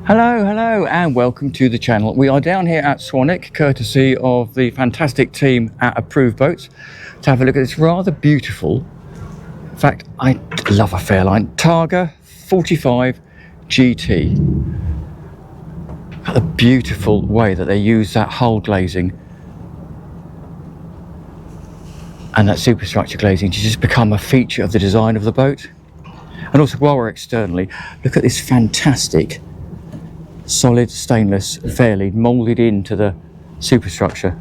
Hello and welcome to the channel. We are down here at Swanwick, courtesy of the fantastic team at Approved Boats, to have a look at this rather beautiful, in fact I love a Fairline Targa 45 GT. Look at the beautiful way that they use that hull glazing and that superstructure glazing to just become a feature of the design of the boat. And also, while we're externally, look at this fantastic solid stainless fairlead moulded into the superstructure.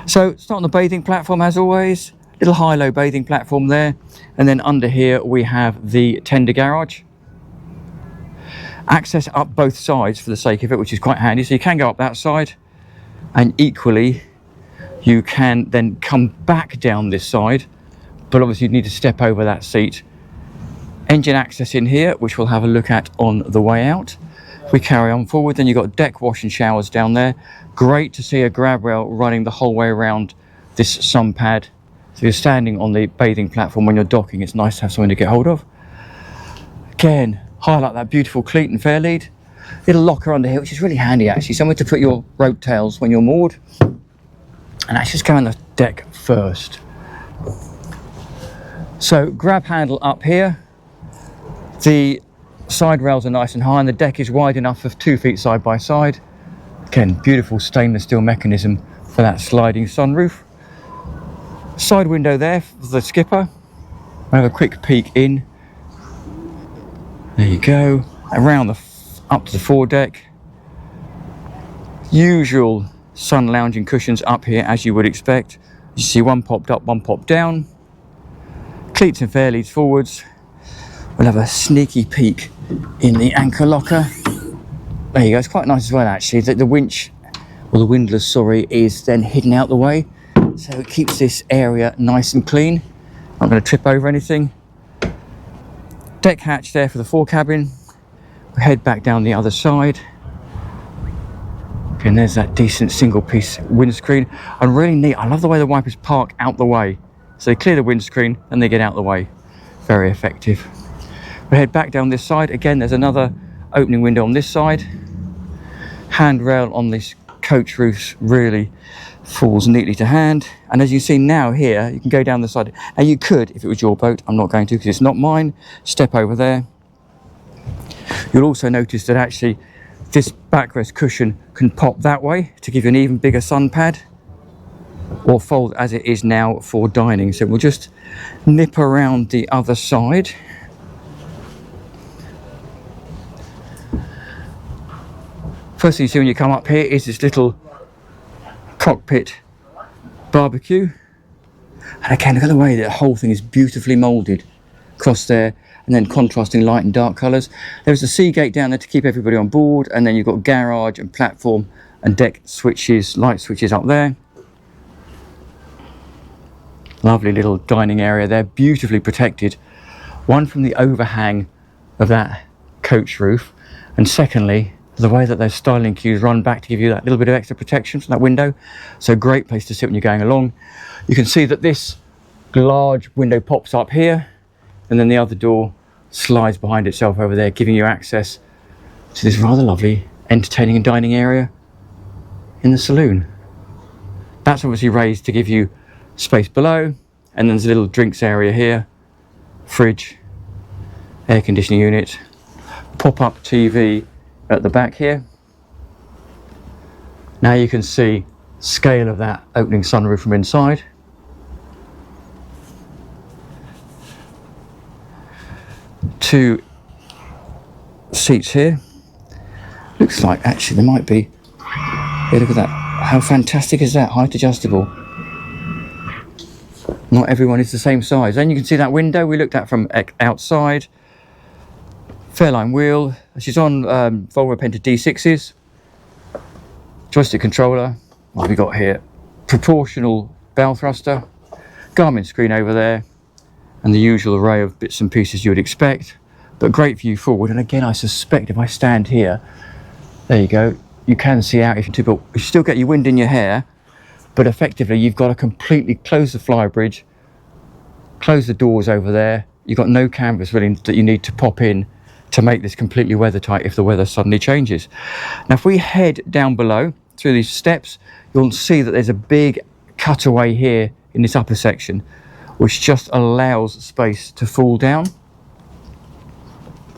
So start on the bathing platform as always, little high-low bathing platform there, and then under here we have the tender garage. Access up both sides for the sake of it, which is quite handy, so you can go up that side, and equally you can then come back down this side, but obviously you need to step over that seat. Engine access in here, which we'll have a look at on the way out. We carry on forward, then you've got deck wash and showers down there. Great to see a grab rail running the whole way around this sun pad. So you're standing on the bathing platform when you're docking, it's nice to have something to get hold of. Again, highlight that beautiful cleat and fairlead. Little locker under here, which is really handy actually, somewhere to put your rope tails when you're moored. And let's just go on the deck first. So grab handle up here. The side rails are nice and high and the deck is wide enough for 2 feet side by side. Again, beautiful stainless steel mechanism for that sliding sunroof. Side window there for the skipper. We'll have a quick peek in. There you go. Around up to the foredeck. Usual sun lounging cushions up here as you would expect. You see one popped up, one popped down. Cleats and fairleads forwards. We'll have a sneaky peek in the anchor locker. There you go, it's quite nice as well actually. The winch, or the windlass, sorry, is then hidden out the way. So it keeps this area nice and clean. Not going to trip over anything. Deck hatch there for the fore cabin. We'll head back down the other side. Okay, and there's that decent single piece windscreen. And really neat, I love the way the wipers park out the way. So they clear the windscreen and they get out the way. Very effective. We'll head back down this side. Again, there's another opening window on this side. Handrail on this coach roof really falls neatly to hand. And as you see now here, you can go down the side. And you could, if it was your boat, I'm not going to because it's not mine, step over there. You'll also notice that actually this backrest cushion can pop that way to give you an even bigger sun pad, or fold as it is now for dining. So we'll just nip around the other side. First thing you see when you come up here is this little cockpit barbecue. And again, look at the way the whole thing is beautifully moulded across there, and then contrasting light and dark colours. There's a sea gate down there to keep everybody on board, and then you've got garage and platform and deck switches, light switches up there. Lovely little dining area there, beautifully protected. One, from the overhang of that coach roof, and secondly, the way that those styling cues run back to give you that little bit of extra protection from that window. So great place to sit when you're going along. You can see that this large window pops up here, and then the other door slides behind itself over there, giving you access to this rather lovely entertaining and dining area in the saloon. That's obviously raised to give you space below, and then there's a little drinks area here, fridge, air conditioning unit, pop-up TV at the back here. Now you can see scale of that opening sunroof from inside. Two seats here. Looks like actually there might be, yeah, look at that, how fantastic is that, height adjustable. Not everyone is the same size. Then you can see that window we looked at from outside. Fairline wheel. She's on Volvo Penta D6s. Joystick controller. What have we got here? Proportional bow thruster. Garmin screen over there. And the usual array of bits and pieces you would expect. But great view forward. And again, I suspect if I stand here, there you go, you can see out if you do, but you still get your wind in your hair. But effectively, you've got to completely close the flybridge, close the doors over there. You've got no canvas really that you need to pop in to make this completely weather tight if the weather suddenly changes. Now if we head down below through these steps, you'll see that there's a big cutaway here in this upper section, which just allows space to fall down.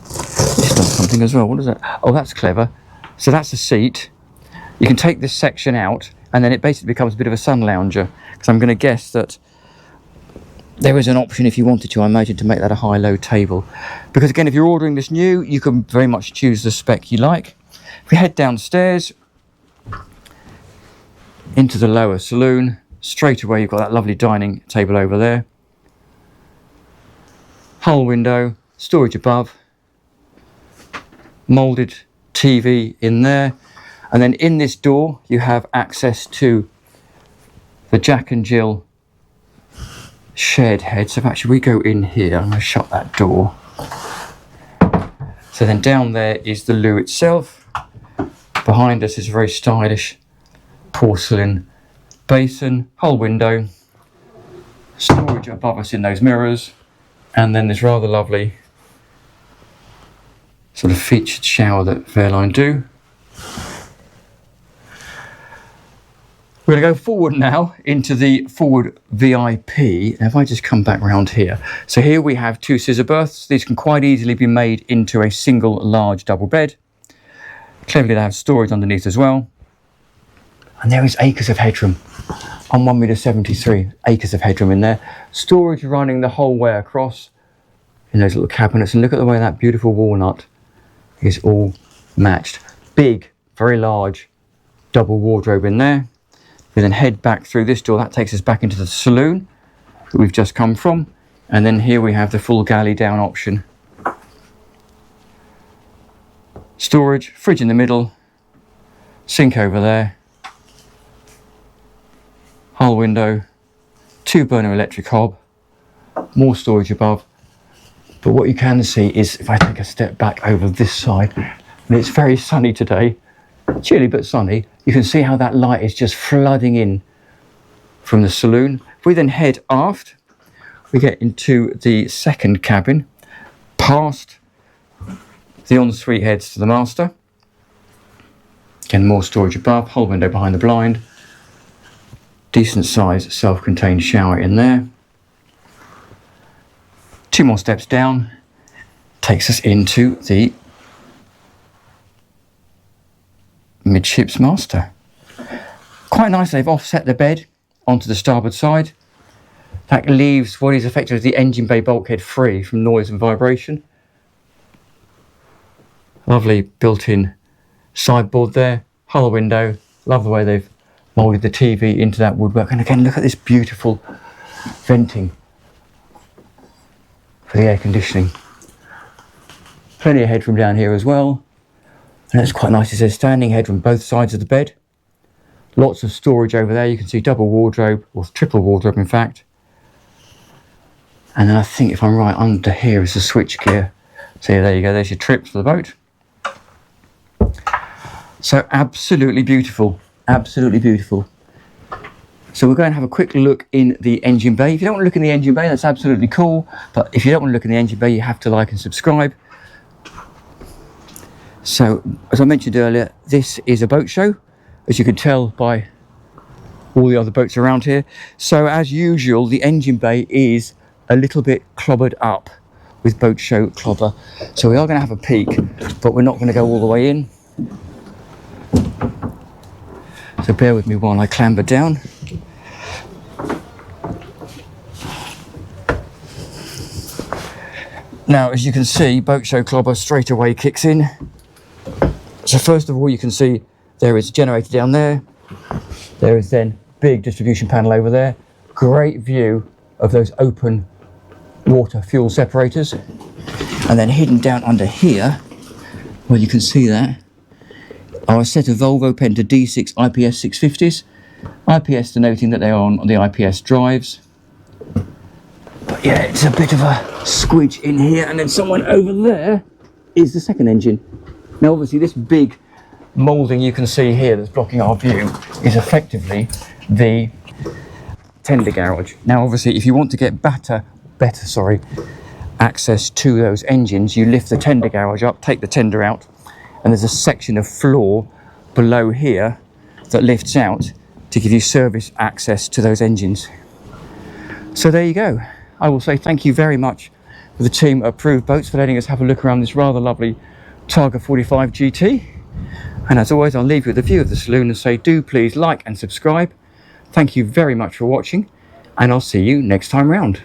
This does something as well. What is that? Oh, that's clever. So that's a seat. You can take this section out and then it basically becomes a bit of a sun lounger, because I'm going to guess that there is an option, if you wanted to, I imagine, to make that a high-low table. Because again, if you're ordering this new, you can very much choose the spec you like. If we head downstairs into the lower saloon, straight away you've got that lovely dining table over there. Hull window, storage above, moulded TV in there. And then in this door, you have access to the Jack and Jill shared head. So if actually we go in here, I'm going to shut that door. So then down there is the loo itself. Behind us is a very stylish porcelain basin, whole window, storage above us in those mirrors, and then this rather lovely sort of featured shower that Fairline do. We're going to go forward now into the forward VIP. Now if I just come back round here. So here we have two scissor berths. These can quite easily be made into a single large double bed. Cleverly they have storage underneath as well. And there is acres of headroom. On 1,73 m, acres of headroom in there. Storage running the whole way across in those little cabinets. And look at the way that beautiful walnut is all matched. Big, very large double wardrobe in there. We then head back through this door. That takes us back into the saloon that we've just come from. And then here we have the full galley down option. Storage, fridge in the middle, sink over there, hull window, 2-burner electric hob, more storage above. But what you can see is, if I take a step back over this side, and it's very sunny today, chilly but sunny, you can see how that light is just flooding in from the saloon. If we then head aft, we get into the second cabin, past the ensuite heads to the master. Again, more storage above, whole window behind the blind, decent size self-contained shower in there. 2 more steps down takes us into the midships master. Quite nice, they've offset the bed onto the starboard side. That leaves what is effectively the engine bay bulkhead free from noise and vibration. Lovely built-in sideboard there, hull window. Love the way they've moulded the TV into that woodwork. And again, look at this beautiful venting for the air conditioning. Plenty of headroom down here as well. And it's quite nice, there's standing headroom both sides of the bed. Lots of storage over there. You can see double wardrobe, or triple wardrobe in fact. And then I think, if I'm right, under here is the switch gear. So yeah, there you go, there's your trips for the boat. So absolutely beautiful, absolutely beautiful. So we're going to have a quick look in the engine bay. If you don't want to look in the engine bay, that's absolutely cool. But if you don't want to look in the engine bay, you have to like and subscribe. So, as I mentioned earlier, this is a boat show, as you can tell by all the other boats around here. So, as usual, the engine bay is a little bit clobbered up with boat show clobber. So we are going to have a peek, but we're not going to go all the way in. So bear with me while I clamber down. Now, as you can see, boat show clobber straight away kicks in. So first of all, you can see there is a generator down there. There is then big distribution panel over there. Great view of those open water fuel separators. And then hidden down under here, well, you can see that, are a set of Volvo Penta D6 IPS 650s. IPS denoting that they are on the IPS drives. But yeah, it's a bit of a squidge in here. And then someone over there is the second engine. Now obviously this big moulding you can see here that's blocking our view is effectively the tender garage. Now obviously if you want to get better access to those engines, you lift the tender garage up, take the tender out, and there's a section of floor below here that lifts out to give you service access to those engines. So there you go. I will say thank you very much to the team at Approved Boats for letting us have a look around this rather lovely Targa 45 GT. And as always, I'll leave you with a view of the saloon and say do please like and subscribe. Thank you very much for watching, and I'll see you next time round.